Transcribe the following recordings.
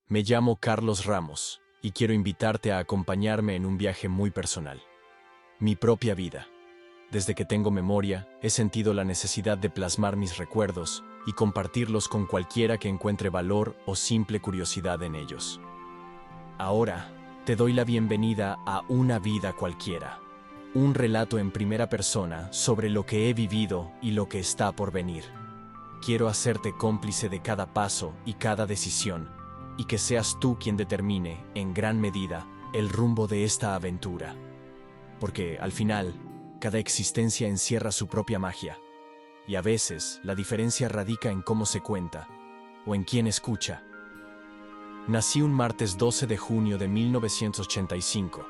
Me llamo Carlos Ramos y quiero invitarte a acompañarme en un viaje muy personal. Mi propia vida. Desde que tengo memoria, he sentido la necesidad de plasmar mis recuerdos y compartirlos con cualquiera que encuentre valor o simple curiosidad en ellos. Ahora, te doy la bienvenida a Una vida cualquiera. Un relato en primera persona sobre lo que he vivido y lo que está por venir. Quiero hacerte cómplice de cada paso y cada decisión, y que seas tú quien determine, en gran medida, el rumbo de esta aventura. Porque, al final, cada existencia encierra su propia magia, y a veces la diferencia radica en cómo se cuenta, o en quién escucha. Nací un martes 12 de junio de 1985,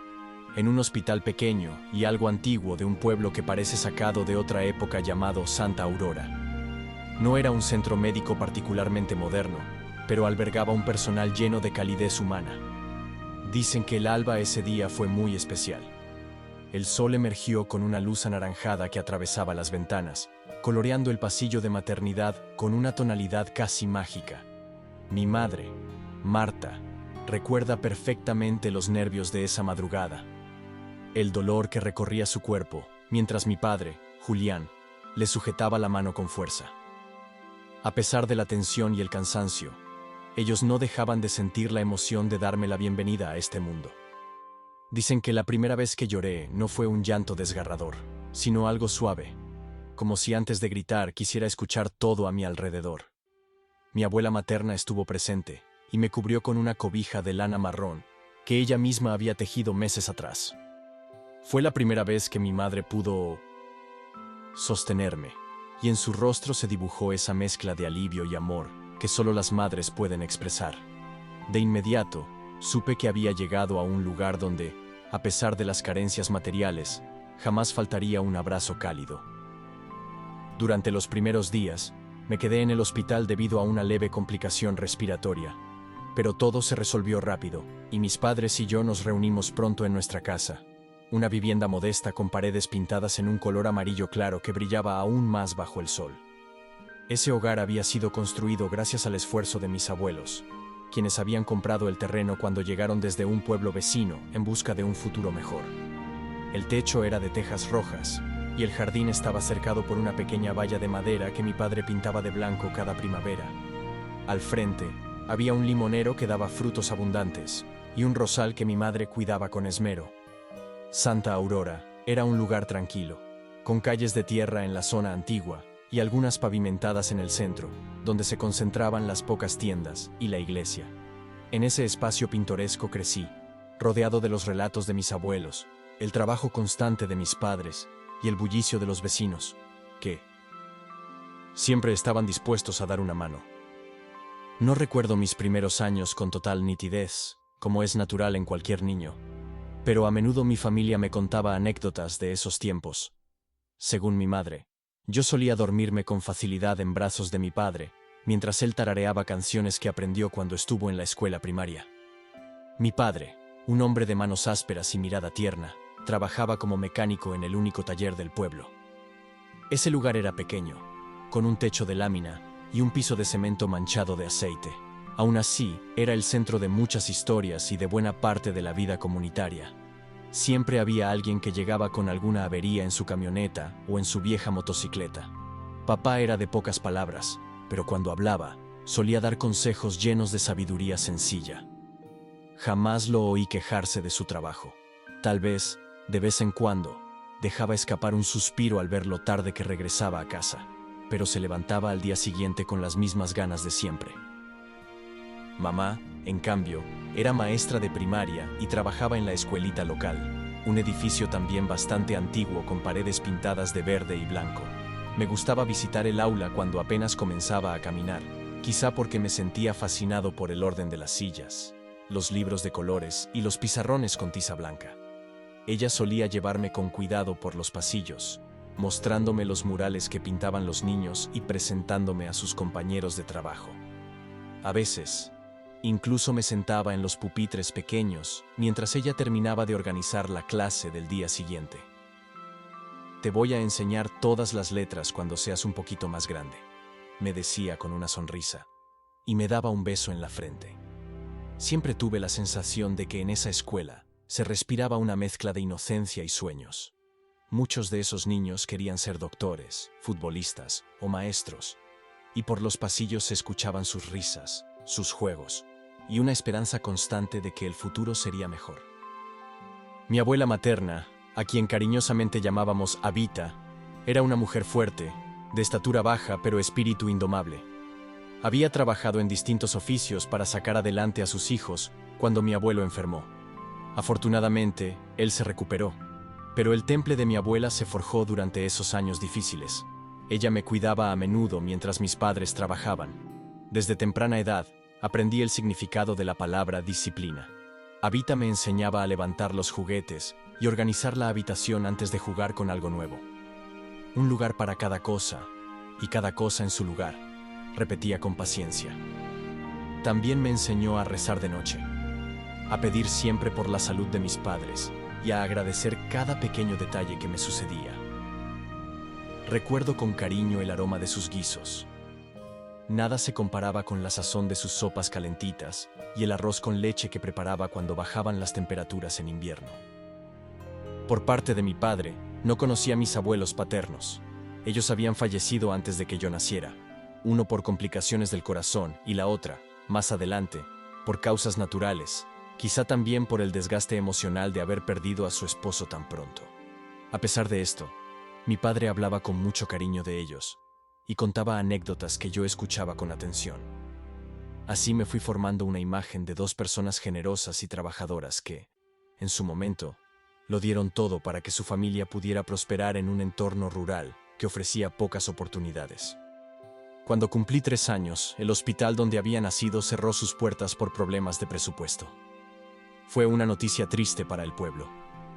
en un hospital pequeño y algo antiguo de un pueblo que parece sacado de otra época llamado Santa Aurora. No era un centro médico particularmente moderno, pero albergaba un personal lleno de calidez humana. Dicen que el alba ese día fue muy especial. El sol emergió con una luz anaranjada que atravesaba las ventanas, coloreando el pasillo de maternidad con una tonalidad casi mágica. Mi madre, Marta, recuerda perfectamente los nervios de esa madrugada, el dolor que recorría su cuerpo, mientras mi padre, Julián, le sujetaba la mano con fuerza. A pesar de la tensión y el cansancio, ellos no dejaban de sentir la emoción de darme la bienvenida a este mundo. Dicen que la primera vez que lloré no fue un llanto desgarrador, sino algo suave, como si antes de gritar quisiera escuchar todo a mi alrededor. Mi abuela materna estuvo presente y me cubrió con una cobija de lana marrón que ella misma había tejido meses atrás. Fue la primera vez que mi madre pudo sostenerme, y en su rostro se dibujó esa mezcla de alivio y amor que solo las madres pueden expresar. De inmediato, supe que había llegado a un lugar donde, a pesar de las carencias materiales, jamás faltaría un abrazo cálido. Durante los primeros días, me quedé en el hospital debido a una leve complicación respiratoria, pero todo se resolvió rápido, y mis padres y yo nos reunimos pronto en nuestra casa, una vivienda modesta con paredes pintadas en un color amarillo claro que brillaba aún más bajo el sol. Ese hogar había sido construido gracias al esfuerzo de mis abuelos, quienes habían comprado el terreno cuando llegaron desde un pueblo vecino en busca de un futuro mejor. El techo era de tejas rojas, y el jardín estaba cercado por una pequeña valla de madera que mi padre pintaba de blanco cada primavera. Al frente, había un limonero que daba frutos abundantes, y un rosal que mi madre cuidaba con esmero. Santa Aurora era un lugar tranquilo, con calles de tierra en la zona antigua, y algunas pavimentadas en el centro, donde se concentraban las pocas tiendas y la iglesia. En ese espacio pintoresco crecí, rodeado de los relatos de mis abuelos, el trabajo constante de mis padres y el bullicio de los vecinos, que siempre estaban dispuestos a dar una mano. No recuerdo mis primeros años con total nitidez, como es natural en cualquier niño, pero a menudo mi familia me contaba anécdotas de esos tiempos. Según mi madre, yo solía dormirme con facilidad en brazos de mi padre, mientras él tarareaba canciones que aprendió cuando estuvo en la escuela primaria. Mi padre, un hombre de manos ásperas y mirada tierna, trabajaba como mecánico en el único taller del pueblo. Ese lugar era pequeño, con un techo de lámina y un piso de cemento manchado de aceite. Aún así, era el centro de muchas historias y de buena parte de la vida comunitaria. Siempre había alguien que llegaba con alguna avería en su camioneta o en su vieja motocicleta. Papá era de pocas palabras, pero cuando hablaba, solía dar consejos llenos de sabiduría sencilla. Jamás lo oí quejarse de su trabajo. Tal vez, de vez en cuando, dejaba escapar un suspiro al ver lo tarde que regresaba a casa, pero se levantaba al día siguiente con las mismas ganas de siempre. Mamá, en cambio, era maestra de primaria y trabajaba en la escuelita local, un edificio también bastante antiguo con paredes pintadas de verde y blanco. Me gustaba visitar el aula cuando apenas comenzaba a caminar, quizá porque me sentía fascinado por el orden de las sillas, los libros de colores y los pizarrones con tiza blanca. Ella solía llevarme con cuidado por los pasillos, mostrándome los murales que pintaban los niños y presentándome a sus compañeros de trabajo. A veces, incluso me sentaba en los pupitres pequeños mientras ella terminaba de organizar la clase del día siguiente. Te voy a enseñar todas las letras cuando seas un poquito más grande, me decía con una sonrisa, y me daba un beso en la frente. Siempre tuve la sensación de que en esa escuela se respiraba una mezcla de inocencia y sueños. Muchos de esos niños querían ser doctores, futbolistas o maestros, y por los pasillos se escuchaban sus risas, sus juegos, y una esperanza constante de que el futuro sería mejor. Mi abuela materna, a quien cariñosamente llamábamos Abita, era una mujer fuerte, de estatura baja pero espíritu indomable. Había trabajado en distintos oficios para sacar adelante a sus hijos cuando mi abuelo enfermó. Afortunadamente, él se recuperó, pero el temple de mi abuela se forjó durante esos años difíciles. Ella me cuidaba a menudo mientras mis padres trabajaban. Desde temprana edad, aprendí el significado de la palabra disciplina. Abita me enseñaba a levantar los juguetes y organizar la habitación antes de jugar con algo nuevo. Un lugar para cada cosa, y cada cosa en su lugar, repetía con paciencia. También me enseñó a rezar de noche, a pedir siempre por la salud de mis padres y a agradecer cada pequeño detalle que me sucedía. Recuerdo con cariño el aroma de sus guisos. Nada se comparaba con la sazón de sus sopas calentitas y el arroz con leche que preparaba cuando bajaban las temperaturas en invierno. Por parte de mi padre, no conocí a mis abuelos paternos. Ellos habían fallecido antes de que yo naciera, uno por complicaciones del corazón y la otra, más adelante, por causas naturales, quizá también por el desgaste emocional de haber perdido a su esposo tan pronto. A pesar de esto, mi padre hablaba con mucho cariño de ellos y contaba anécdotas que yo escuchaba con atención. Así me fui formando una imagen de dos personas generosas y trabajadoras que, en su momento, lo dieron todo para que su familia pudiera prosperar en un entorno rural que ofrecía pocas oportunidades. Cuando cumplí 3 años, el hospital donde había nacido cerró sus puertas por problemas de presupuesto. Fue una noticia triste para el pueblo.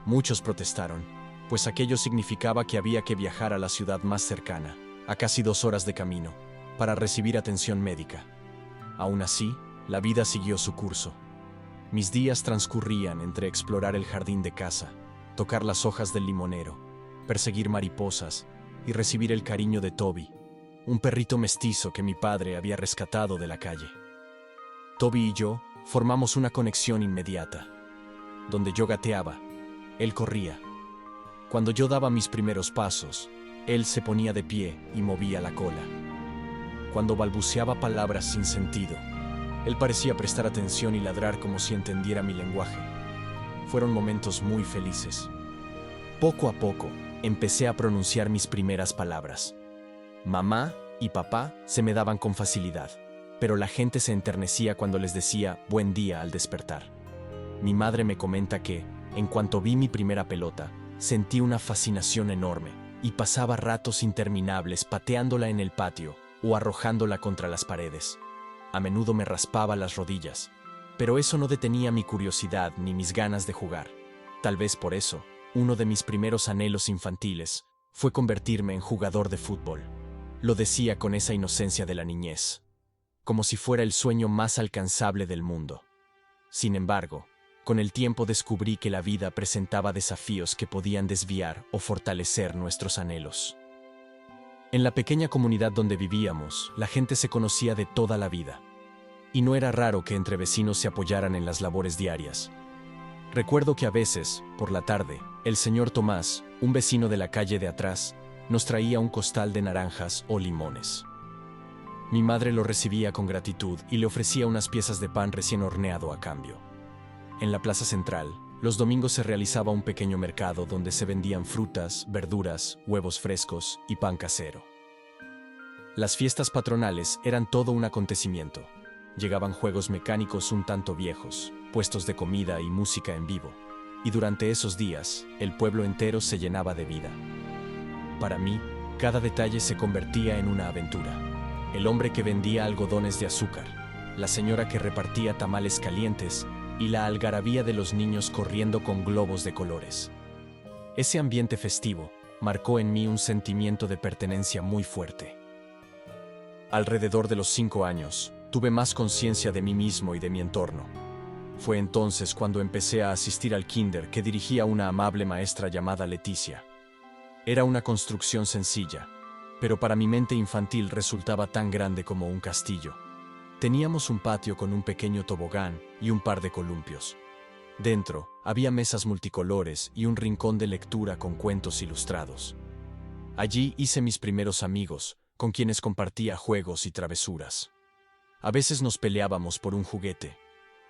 Muchos protestaron, pues aquello significaba que había que viajar a la ciudad más cercana, a casi 2 horas de camino, para recibir atención médica. Aún así, la vida siguió su curso. Mis días transcurrían entre explorar el jardín de casa, tocar las hojas del limonero, perseguir mariposas y recibir el cariño de Toby, un perrito mestizo que mi padre había rescatado de la calle. Toby y yo formamos una conexión inmediata. Donde yo gateaba, él corría. Cuando yo daba mis primeros pasos, él se ponía de pie y movía la cola. Cuando balbuceaba palabras sin sentido, él parecía prestar atención y ladrar como si entendiera mi lenguaje. Fueron momentos muy felices. Poco a poco, empecé a pronunciar mis primeras palabras. Mamá y papá se me daban con facilidad, pero la gente se enternecía cuando les decía buen día al despertar. Mi madre me comenta que, en cuanto vi mi primera pelota, sentí una fascinación enorme y pasaba ratos interminables pateándola en el patio o arrojándola contra las paredes. A menudo me raspaba las rodillas, pero eso no detenía mi curiosidad ni mis ganas de jugar. Tal vez por eso, uno de mis primeros anhelos infantiles fue convertirme en jugador de fútbol. Lo decía con esa inocencia de la niñez, como si fuera el sueño más alcanzable del mundo. Sin embargo, con el tiempo descubrí que la vida presentaba desafíos que podían desviar o fortalecer nuestros anhelos. En la pequeña comunidad donde vivíamos, la gente se conocía de toda la vida, y no era raro que entre vecinos se apoyaran en las labores diarias. Recuerdo que a veces, por la tarde, el señor Tomás, un vecino de la calle de atrás, nos traía un costal de naranjas o limones. Mi madre lo recibía con gratitud y le ofrecía unas piezas de pan recién horneado a cambio. En la plaza central, los domingos se realizaba un pequeño mercado donde se vendían frutas, verduras, huevos frescos y pan casero. Las fiestas patronales eran todo un acontecimiento. Llegaban juegos mecánicos un tanto viejos, puestos de comida y música en vivo, y durante esos días, el pueblo entero se llenaba de vida. Para mí, cada detalle se convertía en una aventura. El hombre que vendía algodones de azúcar, la señora que repartía tamales calientes y la algarabía de los niños corriendo con globos de colores. Ese ambiente festivo marcó en mí un sentimiento de pertenencia muy fuerte. Alrededor de los 5 años, tuve más conciencia de mí mismo y de mi entorno. Fue entonces cuando empecé a asistir al kinder que dirigía una amable maestra llamada Leticia. Era una construcción sencilla, pero para mi mente infantil resultaba tan grande como un castillo. Teníamos un patio con un pequeño tobogán y un par de columpios. Dentro, había mesas multicolores y un rincón de lectura con cuentos ilustrados. Allí hice mis primeros amigos, con quienes compartía juegos y travesuras. A veces nos peleábamos por un juguete,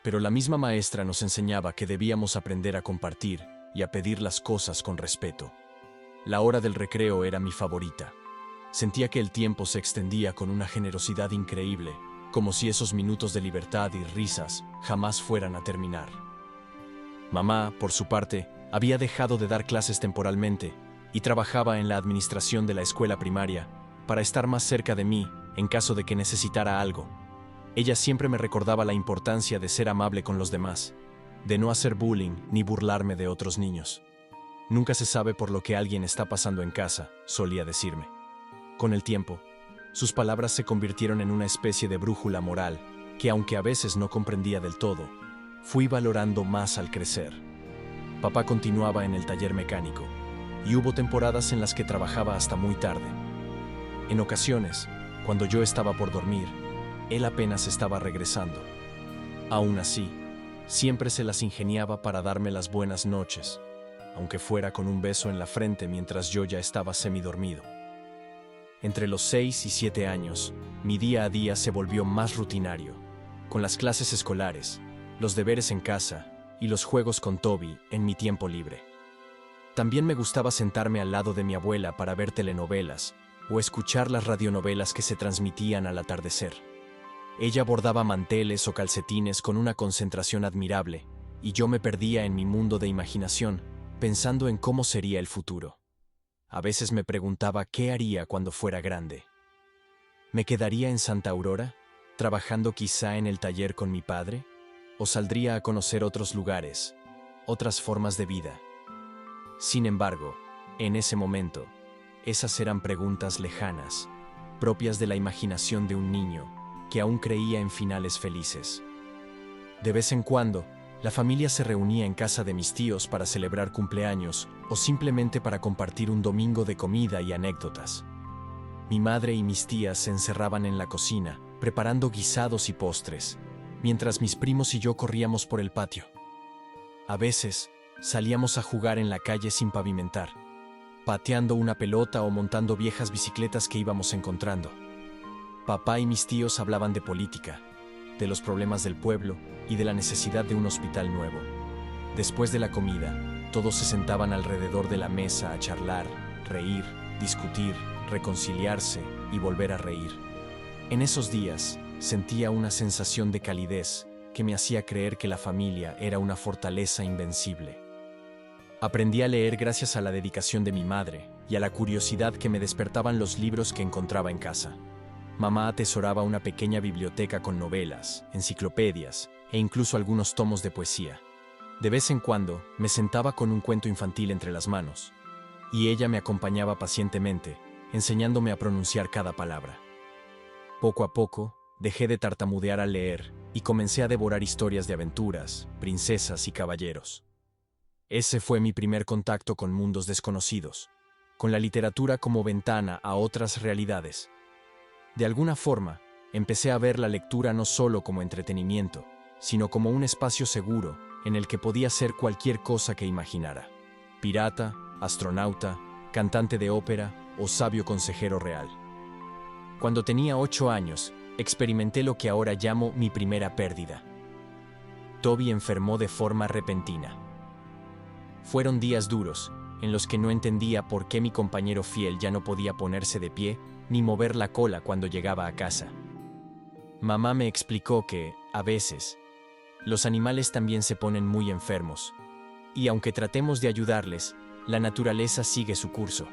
pero la misma maestra nos enseñaba que debíamos aprender a compartir y a pedir las cosas con respeto. La hora del recreo era mi favorita. Sentía que el tiempo se extendía con una generosidad increíble, como si esos minutos de libertad y risas jamás fueran a terminar. Mamá, por su parte, había dejado de dar clases temporalmente y trabajaba en la administración de la escuela primaria para estar más cerca de mí en caso de que necesitara algo. Ella siempre me recordaba la importancia de ser amable con los demás, de no hacer bullying ni burlarme de otros niños. Nunca se sabe por lo que alguien está pasando en casa, solía decirme. Con el tiempo, sus palabras se convirtieron en una especie de brújula moral que, aunque a veces no comprendía del todo, fui valorando más al crecer. Papá continuaba en el taller mecánico y hubo temporadas en las que trabajaba hasta muy tarde. En ocasiones, cuando yo estaba por dormir, él apenas estaba regresando. Aún así, siempre se las ingeniaba para darme las buenas noches, aunque fuera con un beso en la frente mientras yo ya estaba semidormido. Entre los 6 y 7 años, mi día a día se volvió más rutinario, con las clases escolares, los deberes en casa y los juegos con Toby en mi tiempo libre. También me gustaba sentarme al lado de mi abuela para ver telenovelas o escuchar las radionovelas que se transmitían al atardecer. Ella bordaba manteles o calcetines con una concentración admirable, y yo me perdía en mi mundo de imaginación, pensando en cómo sería el futuro. A veces me preguntaba qué haría cuando fuera grande. ¿Me quedaría en Santa Aurora, trabajando quizá en el taller con mi padre? ¿O saldría a conocer otros lugares, otras formas de vida? Sin embargo, en ese momento, esas eran preguntas lejanas, propias de la imaginación de un niño que aún creía en finales felices. De vez en cuando, la familia se reunía en casa de mis tíos para celebrar cumpleaños o simplemente para compartir un domingo de comida y anécdotas. Mi madre y mis tías se encerraban en la cocina, preparando guisados y postres, mientras mis primos y yo corríamos por el patio. A veces, salíamos a jugar en la calle sin pavimentar, pateando una pelota o montando viejas bicicletas que íbamos encontrando. Papá y mis tíos hablaban de política, de los problemas del pueblo y de la necesidad de un hospital nuevo. Después de la comida, todos se sentaban alrededor de la mesa a charlar, reír, discutir, reconciliarse y volver a reír. En esos días, sentía una sensación de calidez que me hacía creer que la familia era una fortaleza invencible. Aprendí a leer gracias a la dedicación de mi madre y a la curiosidad que me despertaban los libros que encontraba en casa. Mamá atesoraba una pequeña biblioteca con novelas, enciclopedias e incluso algunos tomos de poesía. De vez en cuando me sentaba con un cuento infantil entre las manos, y ella me acompañaba pacientemente, enseñándome a pronunciar cada palabra. Poco a poco, dejé de tartamudear al leer y comencé a devorar historias de aventuras, princesas y caballeros. Ese fue mi primer contacto con mundos desconocidos, con la literatura como ventana a otras realidades. De alguna forma, empecé a ver la lectura no solo como entretenimiento, sino como un espacio seguro en el que podía ser cualquier cosa que imaginara. Pirata, astronauta, cantante de ópera o sabio consejero real. Cuando tenía 8 años, experimenté lo que ahora llamo mi primera pérdida. Toby enfermó de forma repentina. Fueron días duros, en los que no entendía por qué mi compañero fiel ya no podía ponerse de pie ni mover la cola cuando llegaba a casa. Mamá me explicó que, a veces, los animales también se ponen muy enfermos, y aunque tratemos de ayudarles, la naturaleza sigue su curso.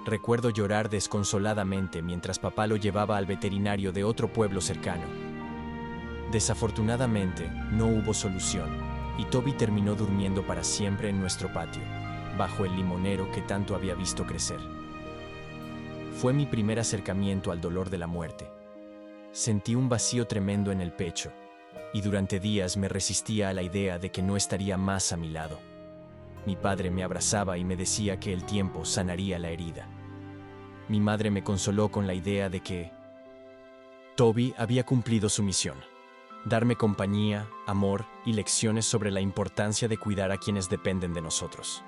Recuerdo llorar desconsoladamente mientras papá lo llevaba al veterinario de otro pueblo cercano. Desafortunadamente, no hubo solución, y Toby terminó durmiendo para siempre en nuestro patio, bajo el limonero que tanto había visto crecer. Fue mi primer acercamiento al dolor de la muerte. Sentí un vacío tremendo en el pecho, y durante días me resistía a la idea de que no estaría más a mi lado. Mi padre me abrazaba y me decía que el tiempo sanaría la herida. Mi madre me consoló con la idea de que Toby había cumplido su misión: darme compañía, amor y lecciones sobre la importancia de cuidar a quienes dependen de nosotros.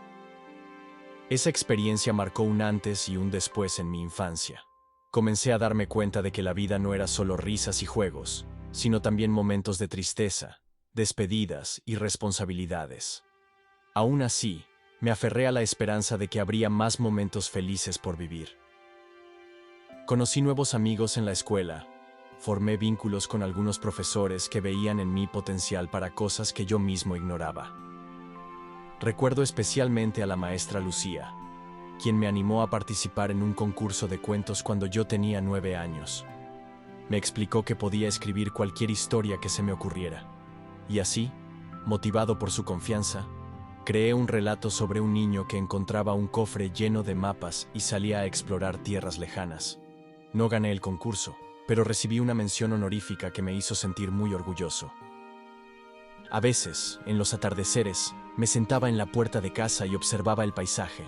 Esa experiencia marcó un antes y un después en mi infancia. Comencé a darme cuenta de que la vida no era solo risas y juegos, sino también momentos de tristeza, despedidas y responsabilidades. Aún así, me aferré a la esperanza de que habría más momentos felices por vivir. Conocí nuevos amigos en la escuela, formé vínculos con algunos profesores que veían en mí potencial para cosas que yo mismo ignoraba. Recuerdo especialmente a la maestra Lucía, quien me animó a participar en un concurso de cuentos cuando yo tenía 9 años. Me explicó que podía escribir cualquier historia que se me ocurriera. Y así, motivado por su confianza, creé un relato sobre un niño que encontraba un cofre lleno de mapas y salía a explorar tierras lejanas. No gané el concurso, pero recibí una mención honorífica que me hizo sentir muy orgulloso. A veces, en los atardeceres, me sentaba en la puerta de casa y observaba el paisaje.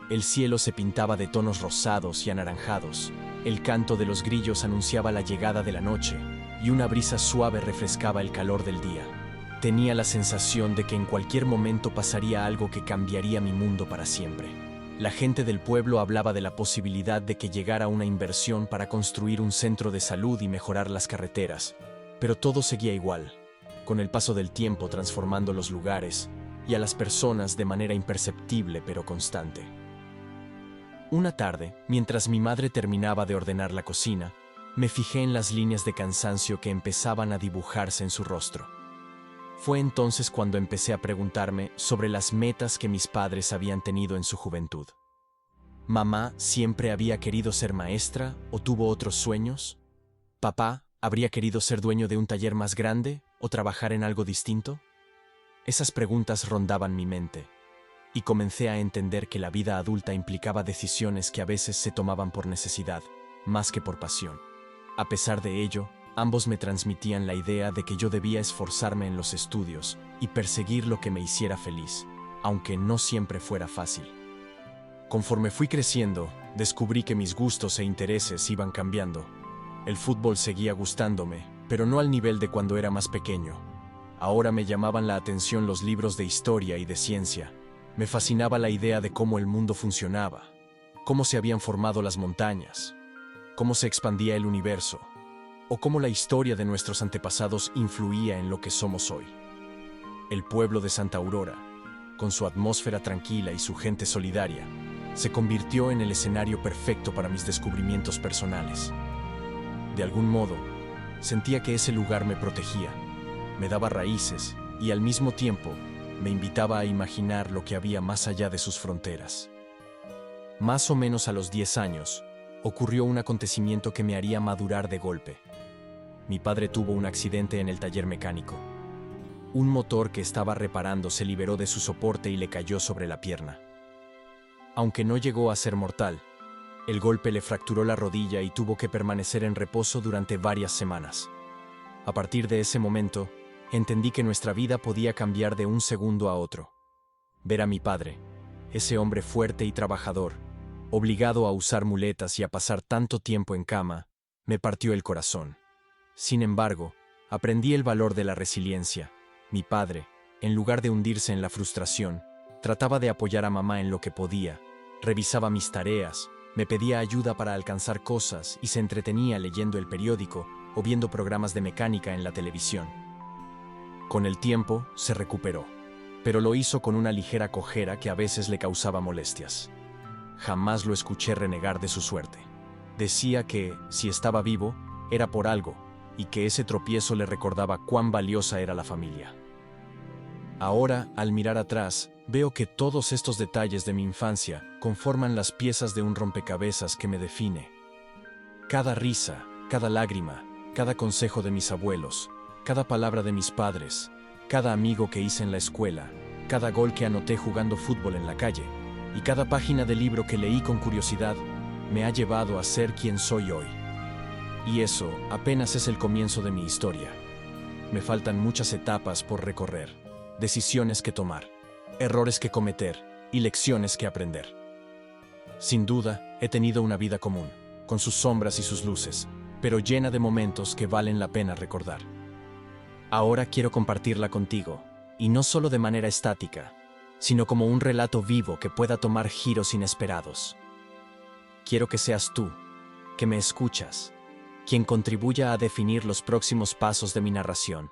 El cielo se pintaba de tonos rosados y anaranjados, el canto de los grillos anunciaba la llegada de la noche, y una brisa suave refrescaba el calor del día. Tenía la sensación de que en cualquier momento pasaría algo que cambiaría mi mundo para siempre. La gente del pueblo hablaba de la posibilidad de que llegara una inversión para construir un centro de salud y mejorar las carreteras, pero todo seguía igual, con el paso del tiempo transformando los lugares y a las personas de manera imperceptible pero constante. Una tarde, mientras mi madre terminaba de ordenar la cocina, me fijé en las líneas de cansancio que empezaban a dibujarse en su rostro. Fue entonces cuando empecé a preguntarme sobre las metas que mis padres habían tenido en su juventud. ¿Mamá siempre había querido ser maestra o tuvo otros sueños? ¿Papá habría querido ser dueño de un taller más grande o trabajar en algo distinto? Esas preguntas rondaban mi mente, y comencé a entender que la vida adulta implicaba decisiones que a veces se tomaban por necesidad, más que por pasión. A pesar de ello, ambos me transmitían la idea de que yo debía esforzarme en los estudios y perseguir lo que me hiciera feliz, aunque no siempre fuera fácil. Conforme fui creciendo, descubrí que mis gustos e intereses iban cambiando. El fútbol seguía gustándome, pero no al nivel de cuando era más pequeño. Ahora me llamaban la atención los libros de historia y de ciencia. Me fascinaba la idea de cómo el mundo funcionaba, cómo se habían formado las montañas, cómo se expandía el universo, o cómo la historia de nuestros antepasados influía en lo que somos hoy. El pueblo de Santa Aurora, con su atmósfera tranquila y su gente solidaria, se convirtió en el escenario perfecto para mis descubrimientos personales. De algún modo, sentía que ese lugar me protegía, me daba raíces y al mismo tiempo me invitaba a imaginar lo que había más allá de sus fronteras. Más o menos a los 10 años, ocurrió un acontecimiento que me haría madurar de golpe. Mi padre tuvo un accidente en el taller mecánico. Un motor que estaba reparando se liberó de su soporte y le cayó sobre la pierna. Aunque no llegó a ser mortal, el golpe le fracturó la rodilla y tuvo que permanecer en reposo durante varias semanas. A partir de ese momento, entendí que nuestra vida podía cambiar de un segundo a otro. Ver a mi padre, ese hombre fuerte y trabajador, obligado a usar muletas y a pasar tanto tiempo en cama, me partió el corazón. Sin embargo, aprendí el valor de la resiliencia. Mi padre, en lugar de hundirse en la frustración, trataba de apoyar a mamá en lo que podía, revisaba mis tareas, me pedía ayuda para alcanzar cosas y se entretenía leyendo el periódico o viendo programas de mecánica en la televisión. Con el tiempo, se recuperó, pero lo hizo con una ligera cojera que a veces le causaba molestias. Jamás lo escuché renegar de su suerte. Decía que, si estaba vivo, era por algo, y que ese tropiezo le recordaba cuán valiosa era la familia. Ahora, al mirar atrás, veo que todos estos detalles de mi infancia conforman las piezas de un rompecabezas que me define. Cada risa, cada lágrima, cada consejo de mis abuelos, cada palabra de mis padres, cada amigo que hice en la escuela, cada gol que anoté jugando fútbol en la calle, y cada página de libro que leí con curiosidad, me ha llevado a ser quien soy hoy. Y eso apenas es el comienzo de mi historia. Me faltan muchas etapas por recorrer, decisiones que tomar, errores que cometer y lecciones que aprender. Sin duda, he tenido una vida común, con sus sombras y sus luces, pero llena de momentos que valen la pena recordar. Ahora quiero compartirla contigo, y no solo de manera estática, sino como un relato vivo que pueda tomar giros inesperados. Quiero que seas tú, que me escuchas, quien contribuya a definir los próximos pasos de mi narración.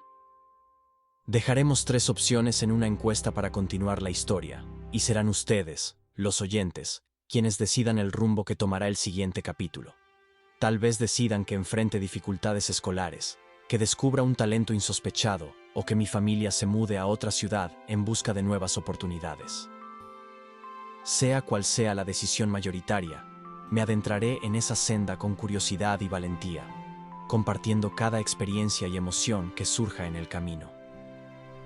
Dejaremos 3 opciones en una encuesta para continuar la historia, y serán ustedes, los oyentes, quienes decidan el rumbo que tomará el siguiente capítulo. Tal vez decidan que enfrente dificultades escolares, que descubra un talento insospechado o que mi familia se mude a otra ciudad en busca de nuevas oportunidades. Sea cual sea la decisión mayoritaria, me adentraré en esa senda con curiosidad y valentía, compartiendo cada experiencia y emoción que surja en el camino.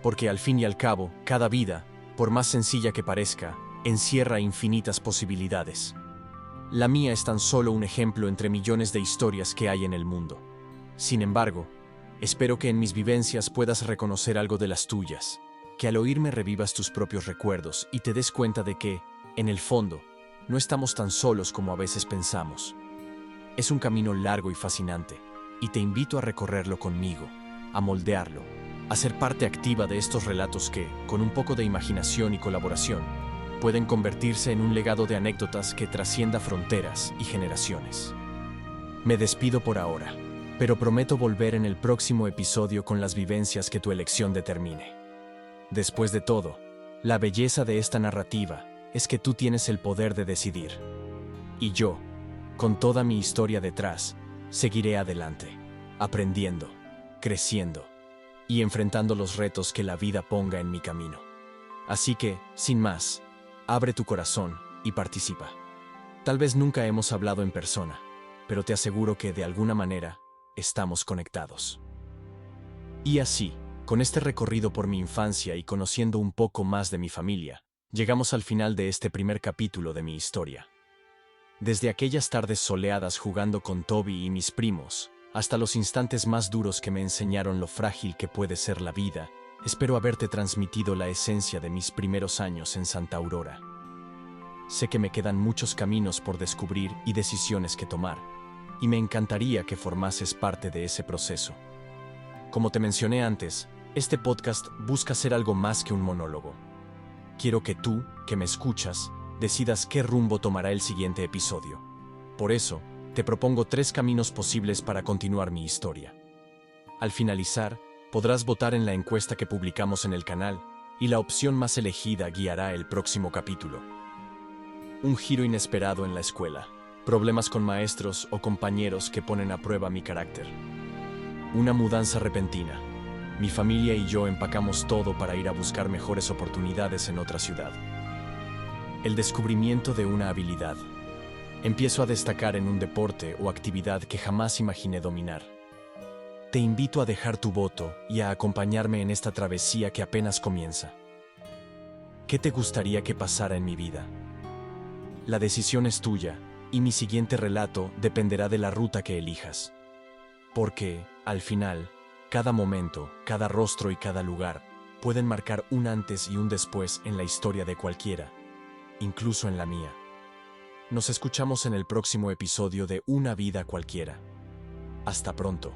Porque al fin y al cabo, cada vida, por más sencilla que parezca, encierra infinitas posibilidades. La mía es tan solo un ejemplo entre millones de historias que hay en el mundo. Sin embargo, espero que en mis vivencias puedas reconocer algo de las tuyas, que al oírme revivas tus propios recuerdos y te des cuenta de que, en el fondo, no estamos tan solos como a veces pensamos. Es un camino largo y fascinante, y te invito a recorrerlo conmigo, a moldearlo, a ser parte activa de estos relatos que, con un poco de imaginación y colaboración, pueden convertirse en un legado de anécdotas que trascienda fronteras y generaciones. Me despido por ahora, pero prometo volver en el próximo episodio con las vivencias que tu elección determine. Después de todo, la belleza de esta narrativa es que tú tienes el poder de decidir. Y yo, con toda mi historia detrás, seguiré adelante, aprendiendo, creciendo y enfrentando los retos que la vida ponga en mi camino. Así que, sin más, abre tu corazón y participa. Tal vez nunca hemos hablado en persona, pero te aseguro que de alguna manera estamos conectados. Y así, con este recorrido por mi infancia y conociendo un poco más de mi familia, llegamos al final de este primer capítulo de mi historia. Desde aquellas tardes soleadas jugando con Toby y mis primos, hasta los instantes más duros que me enseñaron lo frágil que puede ser la vida, espero haberte transmitido la esencia de mis primeros años en Santa Aurora. Sé que me quedan muchos caminos por descubrir y decisiones que tomar, y me encantaría que formases parte de ese proceso. Como te mencioné antes, este podcast busca ser algo más que un monólogo. Quiero que tú, que me escuchas, decidas qué rumbo tomará el siguiente episodio. Por eso, te propongo 3 caminos posibles para continuar mi historia. Al finalizar, podrás votar en la encuesta que publicamos en el canal, y la opción más elegida guiará el próximo capítulo. Un giro inesperado en la escuela, problemas con maestros o compañeros que ponen a prueba mi carácter. Una mudanza repentina. Mi familia y yo empacamos todo para ir a buscar mejores oportunidades en otra ciudad. El descubrimiento de una habilidad. Empiezo a destacar en un deporte o actividad que jamás imaginé dominar. Te invito a dejar tu voto y a acompañarme en esta travesía que apenas comienza. ¿Qué te gustaría que pasara en mi vida? La decisión es tuya, y mi siguiente relato dependerá de la ruta que elijas. Porque, al final, cada momento, cada rostro y cada lugar pueden marcar un antes y un después en la historia de cualquiera, incluso en la mía. Nos escuchamos en el próximo episodio de Una vida cualquiera. Hasta pronto.